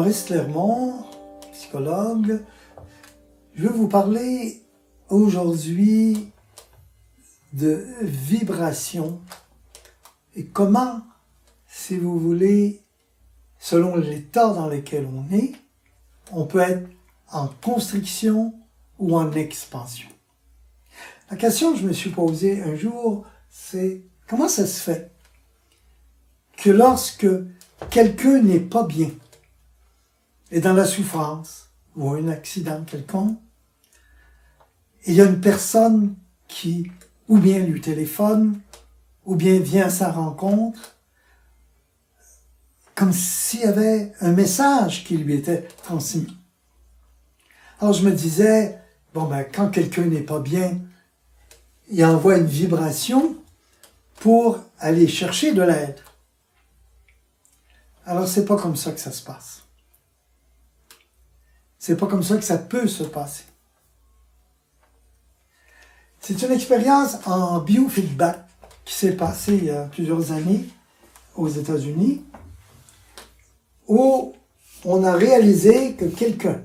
Maurice Clermont, psychologue. Je vais vous parler aujourd'hui de vibration et comment, si vous voulez, selon l'état dans lequel on est, on peut être en constriction ou en expansion. La question que je me suis posée un jour, c'est comment ça se fait que lorsque quelqu'un n'est pas bien, est dans la souffrance ou un accident quelconque, il y a une personne qui ou bien lui téléphone, ou bien vient à sa rencontre, comme s'il y avait un message qui lui était transmis. Alors je me disais, quand quelqu'un n'est pas bien, il envoie une vibration pour aller chercher de l'aide. Alors c'est pas comme ça que ça se passe. C'est pas comme ça que ça peut se passer. C'est une expérience en biofeedback qui s'est passée il y a plusieurs années aux États-Unis, où on a réalisé que quelqu'un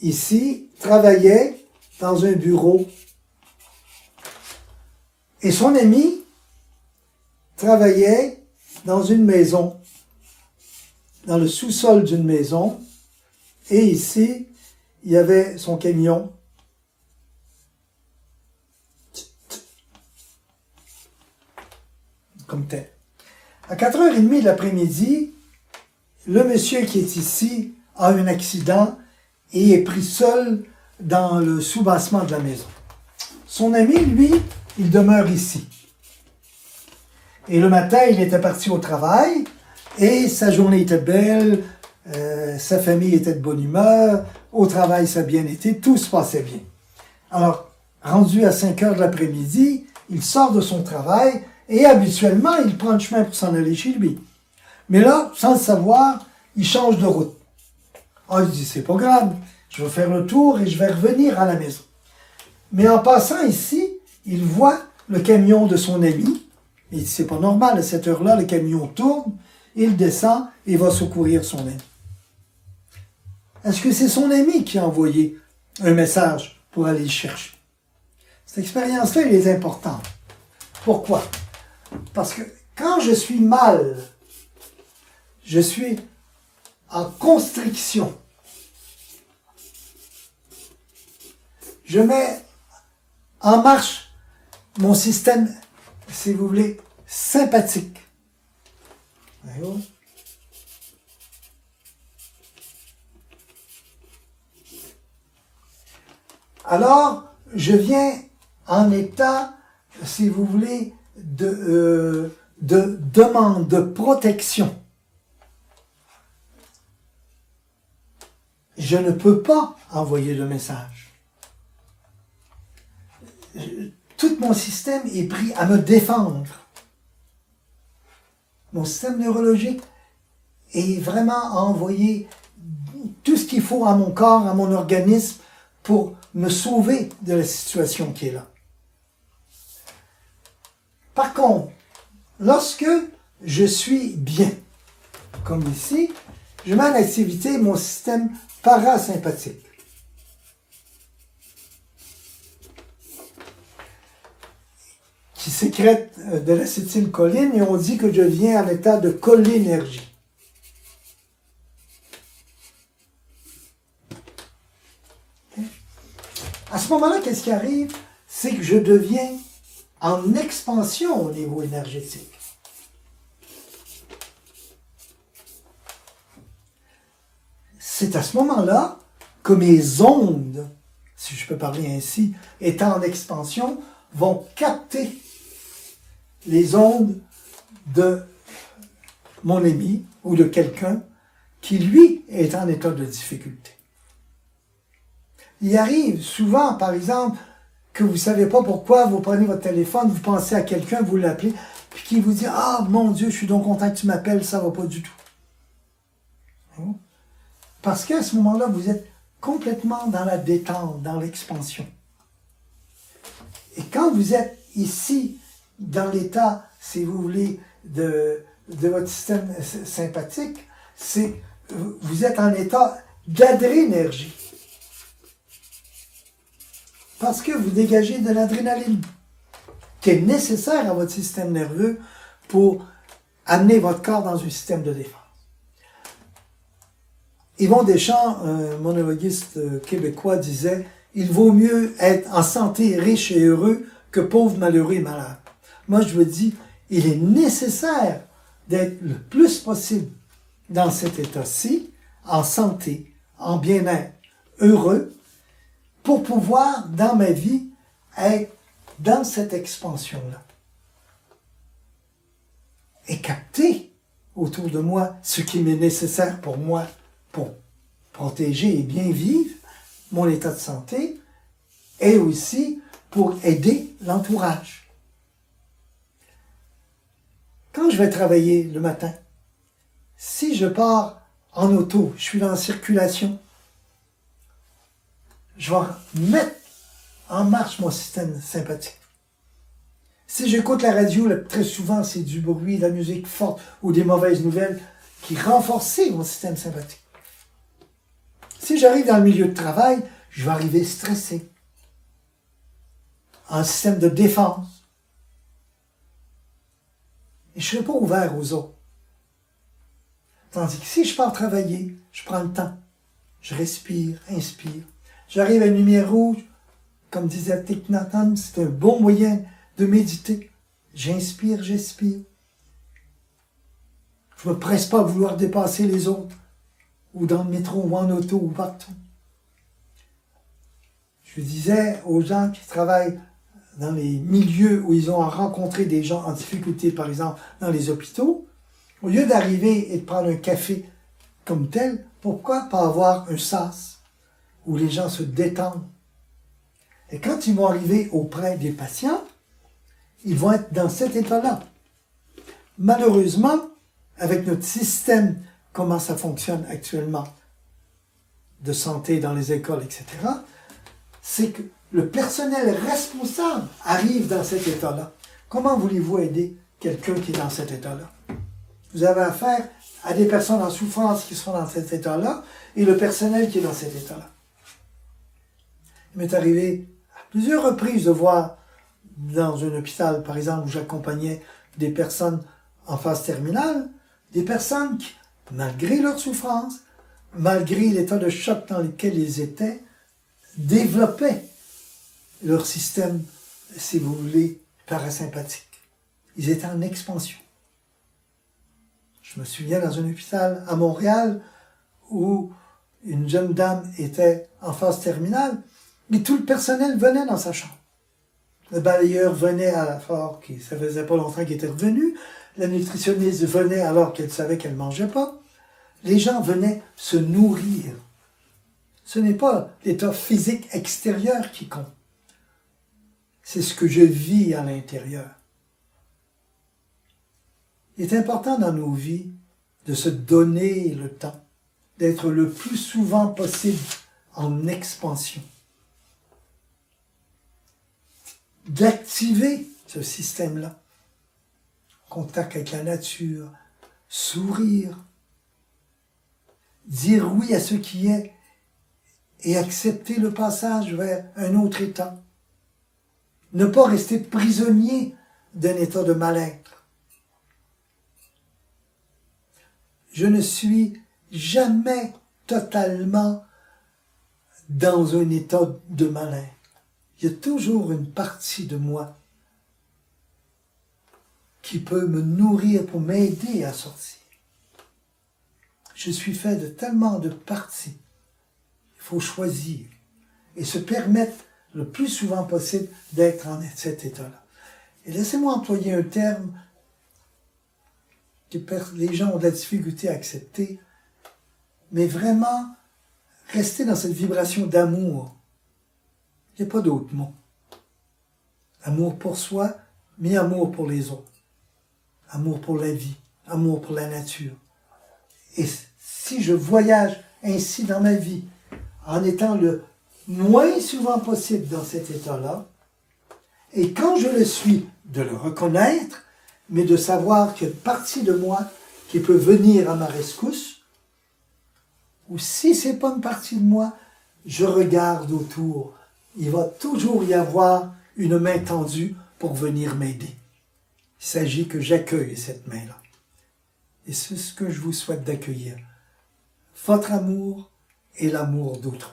ici travaillait dans un bureau et son ami travaillait dans une maison, dans le sous-sol d'une maison, et ici, il y avait son camion. Comme tel. À 4h30 de l'après-midi, le monsieur qui est ici a un accident et est pris seul dans le sous-bassement de la maison. Son ami, lui, il demeure ici. Et le matin, il était parti au travail et sa journée était belle, sa famille était de bonne humeur, au travail ça a bien été, tout se passait bien. Alors, rendu à 5h de l'après-midi, il sort de son travail et habituellement, il prend le chemin pour s'en aller chez lui. Mais là, sans le savoir, il change de route. Ah, il dit, c'est pas grave, je vais faire le tour et je vais revenir à la maison. Mais en passant ici, il voit le camion de son ami. Il dit, c'est pas normal, à cette heure-là, le camion tourne, il descend et va secourir son ami. Est-ce que c'est son ami qui a envoyé un message pour aller le chercher? Cette expérience-là, elle est importante. Pourquoi? Parce que quand je suis mal, je suis en constriction. Je mets en marche mon système, si vous voulez, sympathique. Alors, je viens en état, si vous voulez, de demande, de protection. Je ne peux pas envoyer le message. Tout mon système est pris à me défendre. Mon système neurologique est vraiment à envoyer tout ce qu'il faut à mon corps, à mon organisme, pour me sauver de la situation qui est là. Par contre, lorsque je suis bien, comme ici, je mets en activité mon système parasympathique. Qui sécrète de l'acétylcholine et on dit que je viens en état de cholinergie. À ce moment-là, qu'est-ce qui arrive? C'est que je deviens en expansion au niveau énergétique. C'est à ce moment-là que mes ondes, si je peux parler ainsi, étant en expansion, vont capter les ondes de mon ami ou de quelqu'un qui, lui, est en état de difficulté. Il arrive souvent, par exemple, que vous ne savez pas pourquoi, vous prenez votre téléphone, vous pensez à quelqu'un, vous l'appelez, puis qui vous dit « Ah, mon Dieu, je suis donc content que tu m'appelles, ça ne va pas du tout. » Parce qu'à ce moment-là, vous êtes complètement dans la détente, dans l'expansion. Et quand vous êtes ici, dans l'état, si vous voulez, de votre système sympathique, c'est vous êtes en état d'adrénergie. Parce que vous dégagez de l'adrénaline, qui est nécessaire à votre système nerveux pour amener votre corps dans un système de défense. Yvon Deschamps, un monologuiste québécois, disait « Il vaut mieux être en santé, riche et heureux que pauvre, malheureux et malade. » Moi, je vous dis, il est nécessaire d'être le plus possible dans cet état-ci, en santé, en bien-être, heureux, pour pouvoir, dans ma vie, être dans cette expansion-là. Et capter autour de moi ce qui m'est nécessaire pour moi, pour protéger et bien vivre mon état de santé, et aussi pour aider l'entourage. Quand je vais travailler le matin, si je pars en auto, je suis dans la circulation, je vais mettre en marche mon système sympathique. Si j'écoute la radio, très souvent c'est du bruit, de la musique forte ou des mauvaises nouvelles qui renforcent mon système sympathique. Si j'arrive dans le milieu de travail, je vais arriver stressé, en système de défense. Et je ne serai pas ouvert aux autres. Tandis que si je pars travailler, je prends le temps. Je respire, inspire. J'arrive à une lumière rouge, comme disait Thich Nhat Hanh, c'est un bon moyen de méditer. J'inspire, j'expire. Je ne me presse pas à vouloir dépasser les autres, ou dans le métro, ou en auto, ou partout. Je disais aux gens qui travaillent dans les milieux où ils ont à rencontrer des gens en difficulté, par exemple dans les hôpitaux, au lieu d'arriver et de prendre un café comme tel, pourquoi pas avoir un sas où les gens se détendent? Et quand ils vont arriver auprès des patients, ils vont être dans cet état-là. Malheureusement, avec notre système, comment ça fonctionne actuellement, de santé dans les écoles, etc., c'est que le personnel responsable arrive dans cet état-là. Comment voulez-vous aider quelqu'un qui est dans cet état-là? Vous avez affaire à des personnes en souffrance qui sont dans cet état-là et le personnel qui est dans cet état-là. Il m'est arrivé à plusieurs reprises de voir dans un hôpital, par exemple, où j'accompagnais des personnes en phase terminale, des personnes qui, malgré leur souffrance, malgré l'état de choc dans lequel ils étaient, développaient leur système, si vous voulez, parasympathique. Ils étaient en expansion. Je me souviens dans un hôpital à Montréal où une jeune dame était en phase terminale, mais tout le personnel venait dans sa chambre. Le balayeur venait alors que ça faisait pas longtemps qu'il était revenu. La nutritionniste venait alors qu'elle savait qu'elle ne mangeait pas. Les gens venaient se nourrir. Ce n'est pas l'état physique extérieur qui compte. C'est ce que je vis à l'intérieur. Il est important dans nos vies de se donner le temps, d'être le plus souvent possible en expansion, d'activer ce système-là, contact avec la nature, sourire, dire oui à ce qui est et accepter le passage vers un autre état. Ne pas rester prisonnier d'un état de mal-être. Je ne suis jamais totalement dans un état de mal-être. Il y a toujours une partie de moi qui peut me nourrir pour m'aider à sortir. Je suis fait de tellement de parties. Il faut choisir et se permettre le plus souvent possible d'être en cet état-là. Et laissez-moi employer un terme que les gens ont de la difficulté à accepter, mais vraiment rester dans cette vibration d'amour. Il n'y a pas d'autre mot. Amour pour soi, mais amour pour les autres. Amour pour la vie, amour pour la nature. Et si je voyage ainsi dans ma vie, en étant le moins souvent possible dans cet état-là, et quand je le suis, de le reconnaître, mais de savoir qu'il y a une partie de moi qui peut venir à ma rescousse, ou si c'est pas une partie de moi, je regarde autour. Il va toujours y avoir une main tendue pour venir m'aider. Il s'agit que j'accueille cette main-là. Et c'est ce que je vous souhaite d'accueillir. Votre amour et l'amour d'autrui.